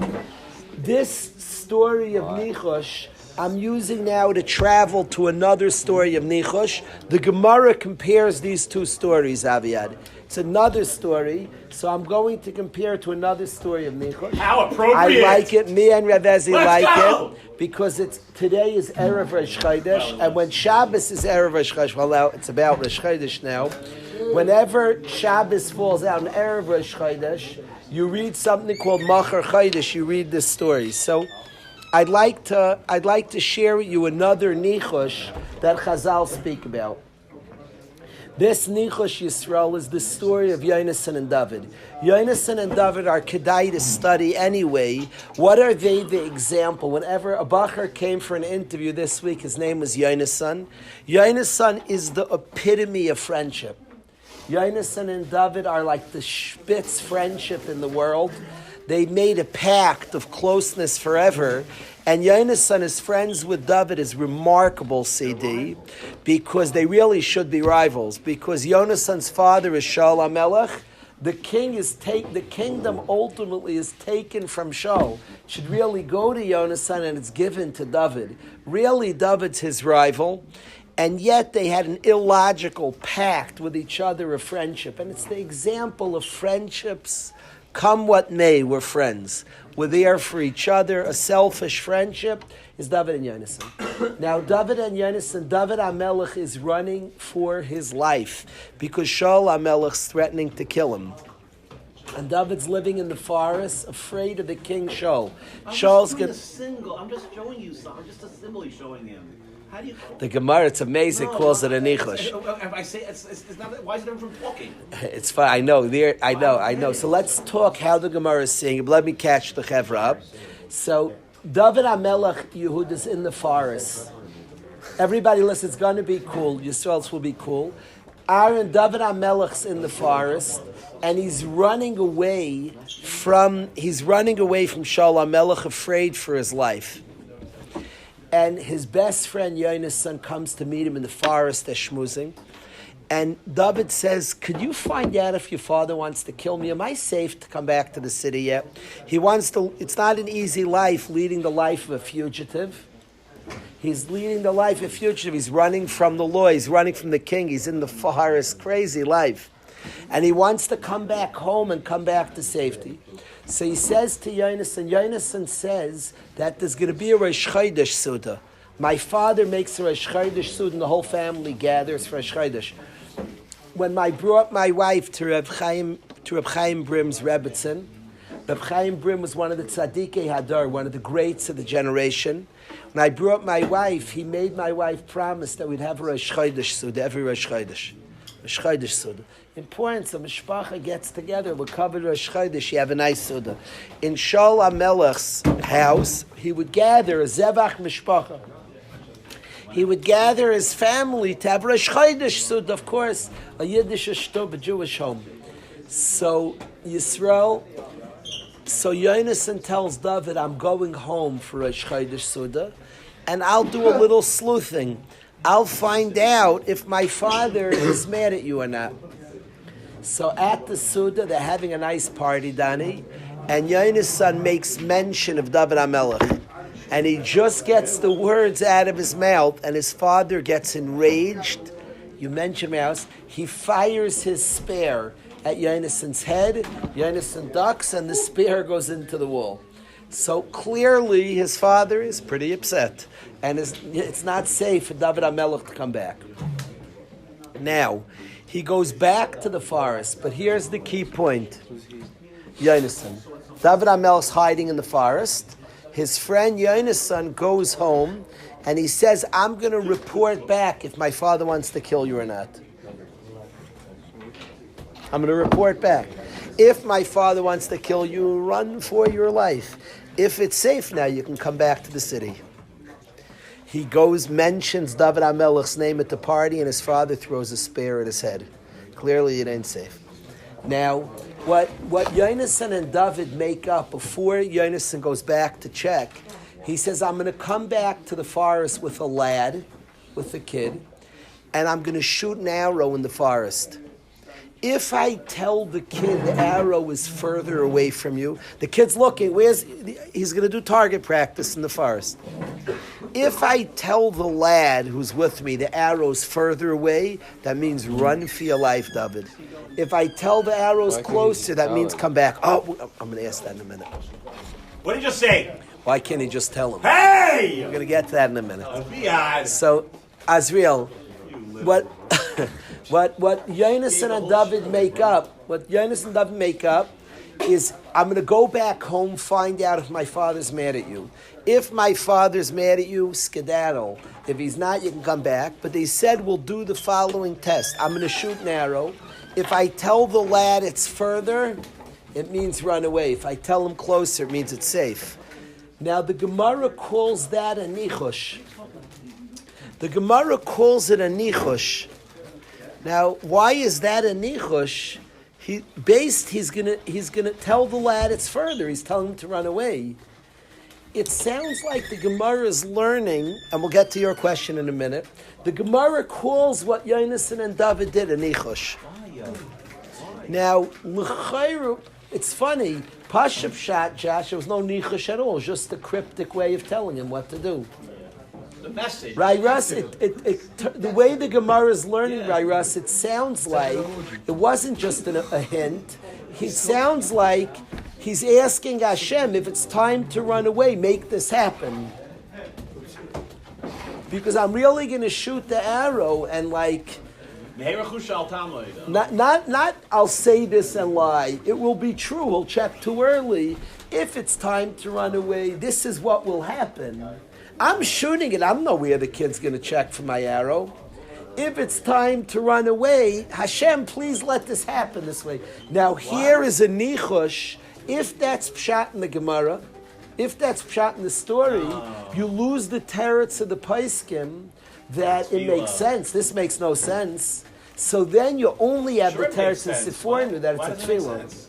This story of nichush, I'm using now to travel to another story of nichush. The Gemara compares these two stories, Aviad. It's another story, so I'm going to compare to another story of Nichush. How appropriate! I like it. Me and Rav Ezi like it because today is Erev Rosh Chodesh, and when Shabbos is Erev Rosh Chodesh, well, now it's about Rosh Chodesh now. Whenever Shabbos falls out in Erev Rosh Chodesh, you read something called Machar Chodesh. You read this story. So I'd like to share with you another nichush that Chazal speak about. This nichush Yisrael is the story of Yonasan and David. Yonasan and David are kedai to study anyway. What are they the example? Whenever a Bacher came for an interview this week, his name was Yonasan. Yonasan is the epitome of friendship. Yonasan and David are like the spitz friendship in the world. They made a pact of closeness forever. And Yonasan is friends with David is remarkable, CD, because they really should be rivals. Because Yonasan's father is Shaul HaMelech. The kingdom ultimately is taken from Shaul. It should really go to Yonasan and it's given to David. Really, David's his rival. And yet they had an illogical pact with each other of friendship. And it's the example of friendships, come what may, we're friends. We're there for each other. A selfish friendship is David and Yonasan. Now, David and Yonasan, David HaMelech is running for his life because Shaul HaMelech is threatening to kill him. And David's living in the forest, afraid of the king Shaul. Shaul's I'm just showing you something. I'm just a symbol showing him. How do you The Gemara, it's amazing, calls it a nichush. If I say it's not, why is it different from talking? It's fine. I know. So let's talk how the Gemara is saying. Let me catch the chevra up. So David HaMelech Yehud is in the forest. Everybody listen. It's going to be cool. Yisrael's will be cool. David HaMelech's in the forest, and he's running away from Shaul HaMelech, afraid for his life. And his best friend Yonasan comes to meet him in the forest, they're schmoozing. And David says, could you find out if your father wants to kill me? Am I safe to come back to the city yet? It's not an easy life, leading the life of a fugitive. He's leading the life of a fugitive. He's running from the law. He's running from the king. He's in the forest, crazy life. And he wants to come back home and come back to safety. So he says to Yonasan says that there's going to be a Rosh Chodesh Suda. My father makes a Rosh Chodesh Suda and the whole family gathers for Rosh Chodesh. When I brought my wife to Reb Chaim Brim's Rebbetzin, Reb Chaim Brim was one of the Tzaddikei Hadar, one of the greats of the generation. When I brought my wife, he made my wife promise that we'd have a Rosh Chodesh Suda every Rosh Chodesh. Rosh Chodesh Suda. Important, so Mishpacha gets together, we'll cover Rosh Chodesh, you have a nice Suda. In Shaul HaMelech's house, he would gather a Zevach Mishpacha. He would gather his family to have Rosh Chodesh Suda, of course, a Yiddish shtub, a Jewish home. So Yonasan tells David, I'm going home for Rosh Chodesh Suda, and I'll do a little sleuthing. I'll find out if my father is mad at you or not. So at the Suda, they're having a nice party, Danny, and Yonasan makes mention of David HaMelech. And he just gets the words out of his mouth, and his father gets enraged. You mentioned Mouse. He fires his spear at Yonasan's head. Yonasan ducks, and the spear goes into the wall. So clearly his father is pretty upset, and it's not safe for David HaMelech to come back. Now, he goes back to the forest, but here's the key point. Yonasan. David HaMelech's hiding in the forest. His friend Yonasan goes home, and he says, I'm going to report back if my father wants to kill you or not. I'm going to report back. If my father wants to kill you, run for your life. If it's safe now, you can come back to the city. He goes, mentions David HaMelech's name at the party, and his father throws a spear at his head. Clearly, it ain't safe. Now, what Yonasan and David make up before Yonasan goes back to check, he says, I'm going to come back to the forest with a lad, with a kid, and I'm going to shoot an arrow in the forest. If I tell the kid the arrow is further away from you, the kid's looking, he's going to do target practice in the forest. If I tell the lad who's with me the arrow's further away, that means run for your life, David. If I tell the arrow's closer, that means come back. Oh, I'm going to ask that in a minute. What did you say? Why can't he just tell him? Hey! We're going to get to that in a minute. Yeah. So, Azriel, what Yonasan and David make up, is I'm going to go back home, find out if my father's mad at you. If my father's mad at you, skedaddle. If he's not, you can come back. But they said we'll do the following test. I'm going to shoot an arrow. If I tell the lad it's further, it means run away. If I tell him closer, it means it's safe. Now the Gemara calls that a nichush. The Gemara calls it a nichush. Now, why is that a nichush? He's gonna tell the lad it's further. He's telling him to run away. It sounds like the Gemara is learning, and we'll get to your question in a minute. The Gemara calls what Yonasan and David did a nichush. Now, l'chayru, it's funny. Pashup Shat, Josh, there was no nichush at all. Just a cryptic way of telling him what to do. The message. Right, Russ? The way the Gemara is learning, right, Russ, it sounds like it wasn't just a hint. It sounds like he's asking Hashem, if it's time to run away, make this happen. Because I'm really going to shoot the arrow and not I'll say this and lie. It will be true. We'll check too early. If it's time to run away, this is what will happen. I'm shooting it. I don't know where the kid's going to check for my arrow. If it's time to run away, Hashem, please let this happen this way. Now, here is a nichush. If that's pshat in the Gemara, if that's pshat in the story, you lose the teretz of the paiskim that it makes sense. This makes no sense. So then you only have the teretz of Sifornu that it's a tefillah.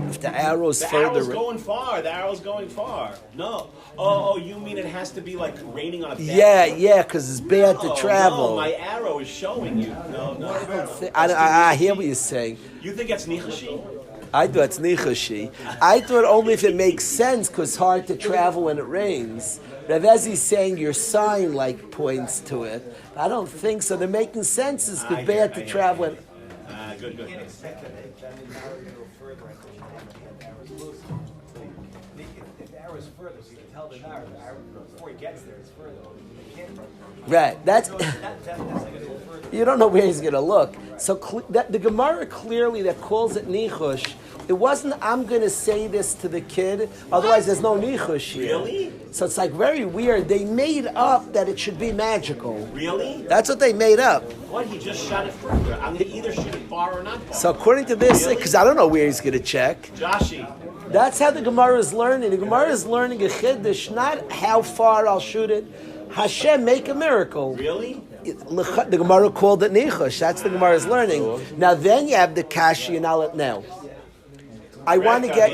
If the arrow's further... The arrow's going far. No. Oh, you mean it has to be like raining on a bed? Yeah, because it's bad to travel. No, my arrow is showing you. No. I hear what you're saying. You think it's nichushi? I thought it's nichushi. I thought only if it makes sense, because it's hard to travel when it rains. Rav Ezi's saying your sign points to it. I don't think so. They're making sense. It's bad to travel. Good. If the arrow is further, so you can tell the arrow before he gets there, it's further. Right. That's you don't know where he's going to look. So the Gemara clearly that calls it nichush. It wasn't, I'm going to say this to the kid, otherwise there's no nichush here. Really? So it's very weird. They made up that it should be magical. Really? That's what they made up. What? He just shot it further. I'm going to either shoot it far or not far. So according to this, because I don't know where he's going to check. Joshi. That's how the Gemara is learning. The Gemara is learning a chiddush, not how far I'll shoot it. Hashem, make a miracle. Really? The Gemara called it nichush. That's the Gemara is learning. Now then you have the kashi and Alet now. I want to get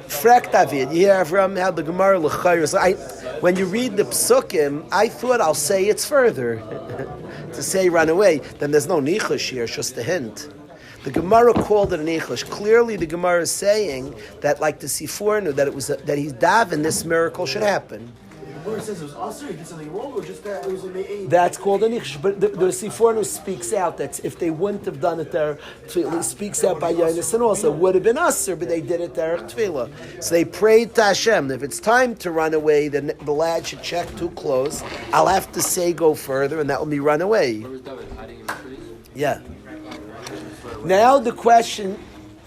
Frek David. You hear from how the Gemara l'chayr. When you read the psukim, I thought I'll say it's further to say run away. Then there's no nichush here. It's just a hint. The Gemara called it a nichush. Clearly, the Gemara is saying that, like the Sifornu, that it was that he's daven this miracle should happen. Where it says it was usher, he did something wrong, or just that it was in the aid? That's called a nichush. But the Sifornu speaks out that if they wouldn't have done it there, Tefillah speaks out by Yonis and also would have been usher, but they did it there Tefillah. So they prayed to Hashem. If it's time to run away, then the lad should check too close. I'll have to say go further, and that will be run away. Where was David? Hiding in the trees? Yeah. Now the question,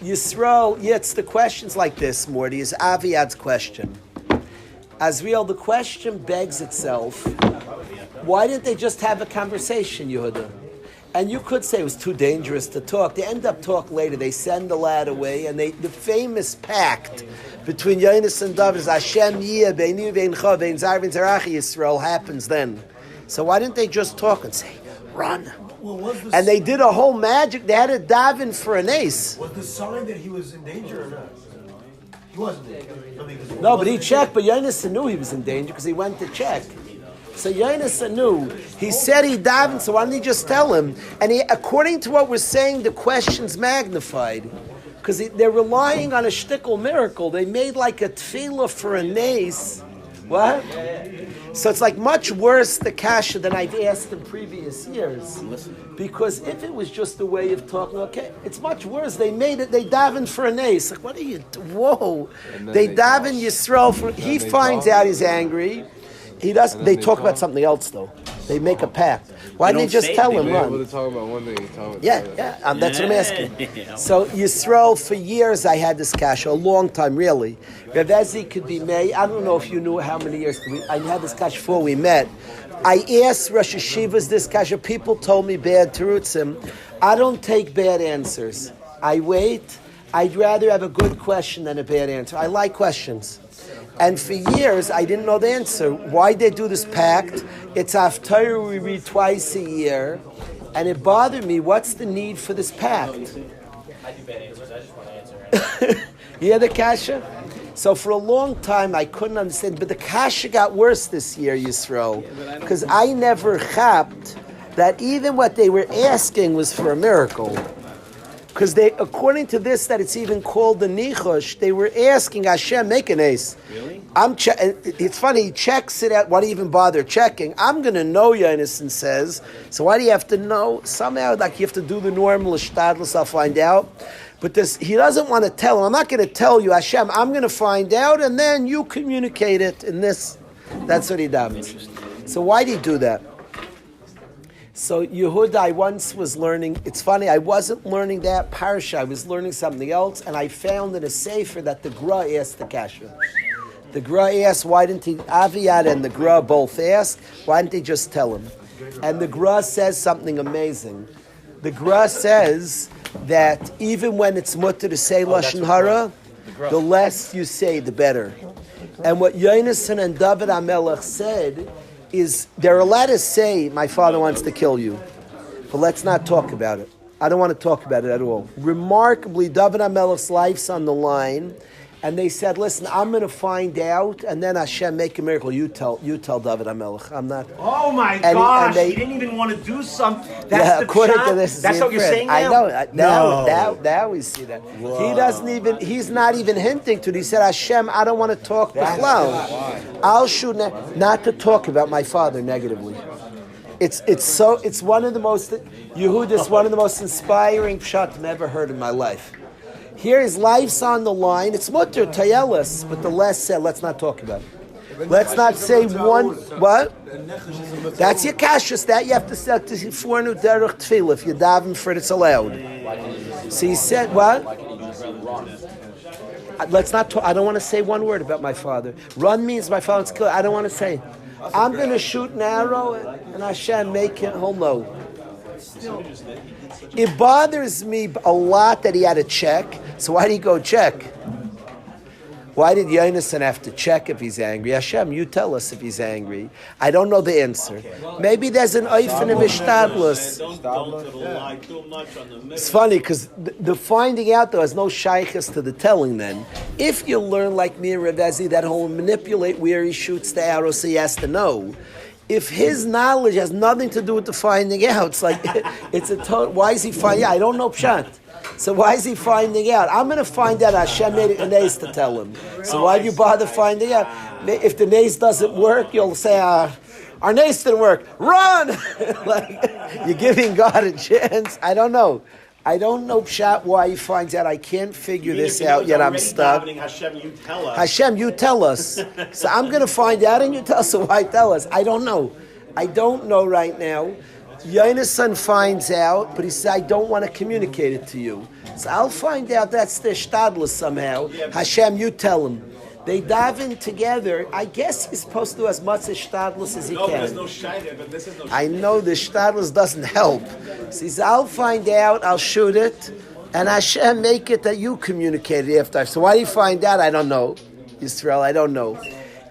Yisrael, it's the questions like this, Morty, is Aviad's question. Azriel, the question begs itself, why didn't they just have a conversation, Yehuda? And you could say it was too dangerous to talk. They end up talk later. They send the lad away, and the famous pact between Yonis and David is Hashem Yiyah Beini Veincha Vein Zar Vein Zarachi Yisrael happens then. So why didn't they just talk and say, run? And they did a whole magic. They had a daven for an ace. Was the sign that he was in danger or not? He wasn't in danger. No, but he checked, but Yonis knew he was in danger because he went to check. So Yonis knew. He said he davened, so why didn't he just tell him? And according to what we're saying, the question's magnified. Because they're relying on a shtickle miracle. They made like a tefillah for a nace. What? So it's much worse the kasha than I've asked in previous years. Because if it was just a way of talking, okay, it's much worse. They made it, they davened for a nace. What are you, whoa. They daven Yisrael for, he finds out he's angry. He does. They talk about something else though. They make a pact. Why didn't they just tell him, We're able run? to talk about one thing. You talk about Yeah, the other. yeah, that's what I'm asking. So Yisrael, for years I had this kasha, a long time, really. Rav Ezi could be May. I don't know if you knew how many years. I had this kasha before we met. I asked Rosh Hashivas this kasha. People told me bad terutzim. I don't take bad answers. I wait. I'd rather have a good question than a bad answer. I like questions. And for years, I didn't know the answer. Why they do this pact? It's Haftarah we read twice a year. And it bothered me. What's the need for this pact? I do bad answers. I just want to answer. You hear the kasha? So for a long time, I couldn't understand. But the kasha got worse this year, Yisro. Because I never chapped that even what they were asking was for a miracle. Because they, according to this, that it's even called the nichush, they were asking Hashem, make an ace. Really? It's funny, he checks it out. Why do you even bother checking? I'm going to know, Yonason says. So why do you have to know? Somehow, like you have to do the normal shtadlus, I'll find out. But this, he doesn't want to tell him. I'm not going to tell you, Hashem, I'm going to find out, and then you communicate it in this. That's what he does. So why did he do that? So Yehuda, I once was learning, it's funny, I wasn't learning that parsha, I was learning something else, and I found in a sefer that the Gra asked the kasha. The Gra asked, why didn't he, Aviad and the Gra both asked, why didn't he just tell him? And the Gra says something amazing. The Gra says that even when it's mutter to say Lashon Hara, the less you say, the better. And what Yonason and David HaMelech said is they're allowed to say, my father wants to kill you, but let's not talk about it. I don't want to talk about it at all. Remarkably, David HaMelech's life's on the line, and they said, listen, I'm going to find out, and then Hashem make a miracle. You tell David HaMelech. I'm not. Oh my And gosh! they- He didn't even want to do something. That's Yeah, the according shot? to this, That's what you're saying now. I know. Now we see that. He doesn't even. He's not even hinting to it. He said, Hashem, I don't want to talk b'chlal. I'll shoot not to talk about my father negatively. It's one of the most Yehuda's one of the most inspiring pshat I've ever heard in my life. Here his life's on the line. It's mutter tayelis, but the less said, let's not talk about it. Let's not say one. What? That's your kashrus. That you have to say to for nu derech tefillah. If you daven for it, it's allowed. So he said, what? Let's not talk. I don't want to say one word about my father. Run means my father's killed. I don't want to say. I'm going to shoot an arrow, and Hashem make it. He'll know. It bothers me a lot that he had to check. So why did he go check? Why did Yonason have to check if he's angry? Hashem, you tell us if he's angry. I don't know the answer. Maybe there's an oifen of ishtadlus. Don't rely too much on the It's funny because the finding out though has no shaykhs to the telling. Then, if you learn like me and Rav Ezi that he'll manipulate where he shoots the arrow, so he has to know. If his knowledge has nothing to do with the finding out, it's like it's a total. Why is he finding out? I don't know pshat. So why is he finding out? I'm going to find out. Hashem made it a nace to tell him. So why do you bother finding out? If the nace doesn't work, you'll say, our nace didn't work. Run! Like, you're giving God a chance. I don't know. I don't know pshat why he finds out. I can't figure this out yet. I'm stuck. Hashem, you tell us. Hashem, you tell us. So I'm going to find out and you tell us. So why tell us? I don't know. I don't know right now. Yonason finds out, but he says, I don't want to communicate it to you. So I'll find out. That's the shtadlus somehow. Hashem, you tell him. They daven together. I guess he's supposed to do as much as shtadlus as he can. There's no shy there, but this is no I know the shtadlus doesn't help. So he says, I'll find out, I'll shoot it, and Hashem make it that you communicate it after. So why do you find out? I don't know. Yisrael, I don't know.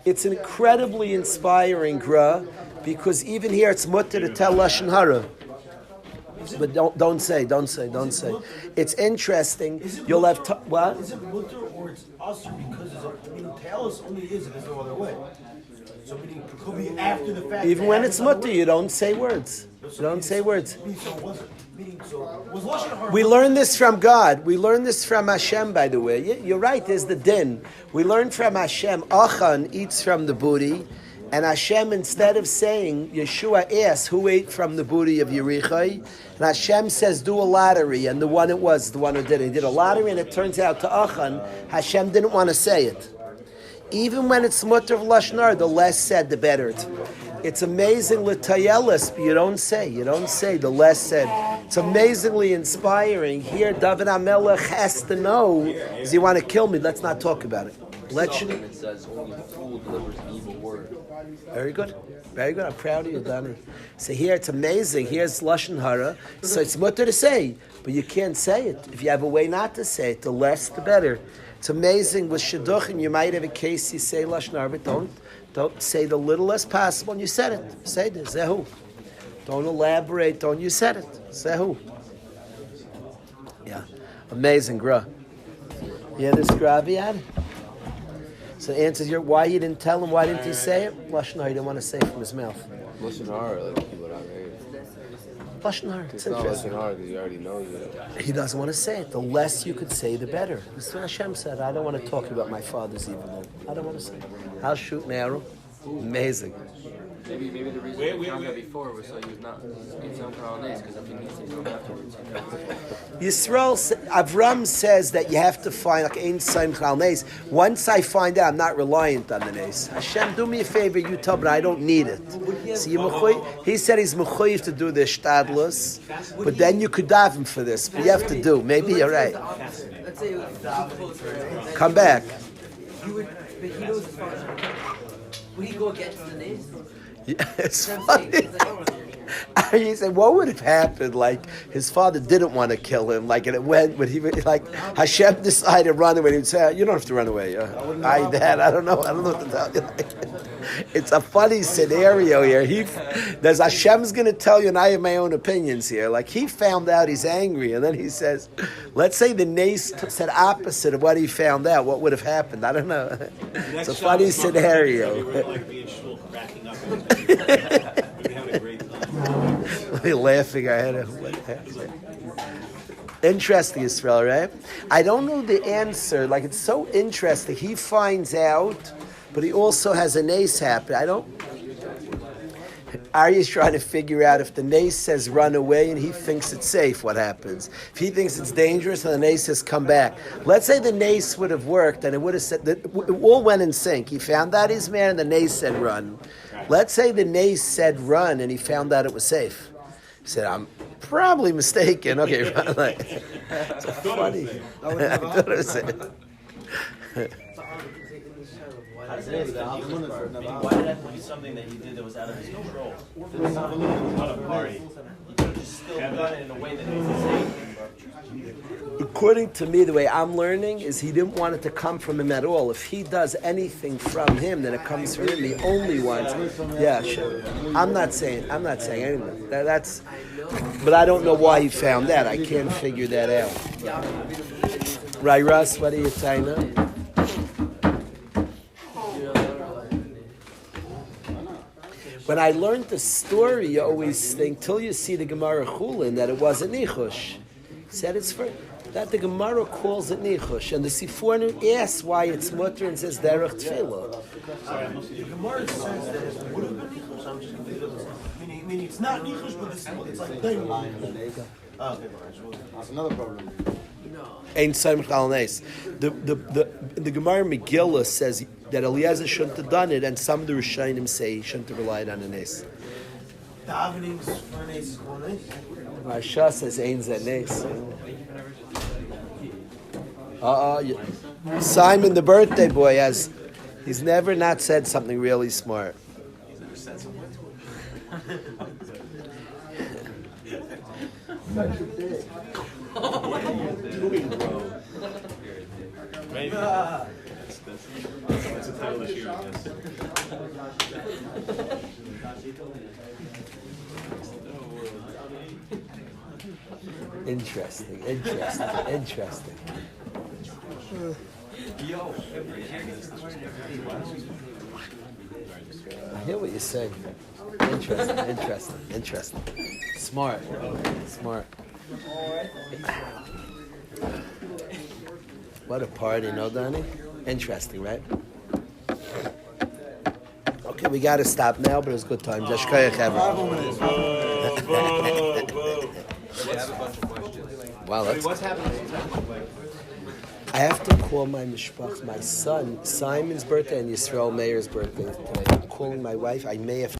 It's an incredibly inspiring gra, because even here it's mutter to tell Lashon Hara. But don't say. It's interesting. You'll have what? Is it mutter or it's usher because there's tell us only is if there's no other way. So meaning it could be after the fact. Even when it's mutter, you don't say words. You don't say words. We learn this from God. We learn this from Hashem, by the way. You're right, there's the din. We learn from Hashem. Achan eats from the booty. And Hashem, instead of saying, Yeshua asks, who ate from the booty of Yerichai? And Hashem says, do a lottery. And the one it was, the one who did it. He did a lottery, and it turns out to Achan, Hashem didn't want to say it. Even when it's mutter of Lashon Hara, the less said, the better. It's amazing l'tayelis, but you don't say. The less said. It's amazingly inspiring. Here, David HaMelech has to know, does he want to kill me? Let's not talk about it. It says only a fool delivers an evil word. Very good. Very good. I'm proud of you, Danny. So here, it's amazing. Here's Lashon Hara. So it's mutter to say, but you can't say it. If you have a way not to say it, the less, the better. It's amazing with Shidduchim, you might have a case you say Lashon Hara, but don't say the littlest possible, and you said it. Say this, Zehu. Don't elaborate, you said it. Zehu. Yeah. Amazing, Gra. Yeah, this Gra Aviad? So the answer is why you didn't tell him, why didn't he say it? Lashon Hara, he didn't want to say it from his mouth. Lashon Hara, like what I heard. Lashon Hara, It's not Lashon Hara because you already know you. He doesn't want to say it. The less you could say, the better. This is what Hashem said. I don't want to talk about my father's evil. I don't want to say it. I'll shoot an arrow. Amazing. Maybe the reason we found that before was so he's not in some holidays because if he needs to come afterwards. Avram says that you have to find like Ein Saim Chal Nes. Once I find out, I'm not reliant on the Nes. Hashem, do me a favor, you tell me I don't need it. So he said he's mechuyev to do the shtadlus, but then you could daven for this. But you have to do. Maybe you're right. Let's say it was closer. Come back. But he knows his father's would he go against the nays? Yeah, it's funny. He said, what would have happened? Like his father didn't want to kill him. Like and it went, but he like Hashem decided to run away. He would say, "You don't have to run away." Dad, I don't know what to tell you. It's a funny scenario here. There's Hashem's going to tell you, and I have my own opinions here. Like he found out he's angry, and then he says, "Let's say the nace said opposite of what he found out. What would have happened? I don't know." It's a funny scenario. We're laughing our head off. Interesting, Israel, right? I don't know the answer. Like, it's so interesting. He finds out, but he also has a nace happen. Arya's trying to figure out if the nace says run away and he thinks it's safe, what happens? If he thinks it's dangerous and the nace says come back. Let's say the nace would have worked and it would have said, it all went in sync. He found out he's man and the nace said run. Let's say the nace said run and he found out it was safe. He said, I'm probably mistaken. Okay, run. It's so funny. I thought it was it. Why did it have to be something that he did that was out of his control? If it was not a party, he could have just still done it in a way that made it safe. According to me, the way I'm learning is he didn't want it to come from him at all. If he does anything from him, then it comes from him. He only wants. Yeah, sure. I'm not saying anything. That's. But I don't know why he found that. I can't figure that out. Right, Russ? What are you saying now? When I learned the story, you always think, till you see the Gemara Chulin, that it wasn't Nichush. Said it's for that the Gemara calls it Nichush, and the Sifornim asks why it's mutter and says Derech Tefillah. The Gemara says that it would have been Nichush. Meaning it's not Nichush, but it's like thing. That's another problem. Ein Saimach Al Nes. The Gemara Megillah says that Eliezer shouldn't have done it, and some of the Rishonim say he shouldn't have relied on a nes. Davening's for an ace is one ace. Marsha says Ein Zeh Nes. Simon, the birthday boy, he's never not said something really smart. Maybe. That's the title of the year, I guess. Interesting. I hear what you're saying. Interesting. Smart. What a party, no, Donnie? Interesting, right? Okay, we got to stop now, but it was a good time. Just kayach Wow, What's happening? I have to call my mishpach, my son, Simon's birthday and Yisrael Meir's birthday today. I'm calling my wife. I may have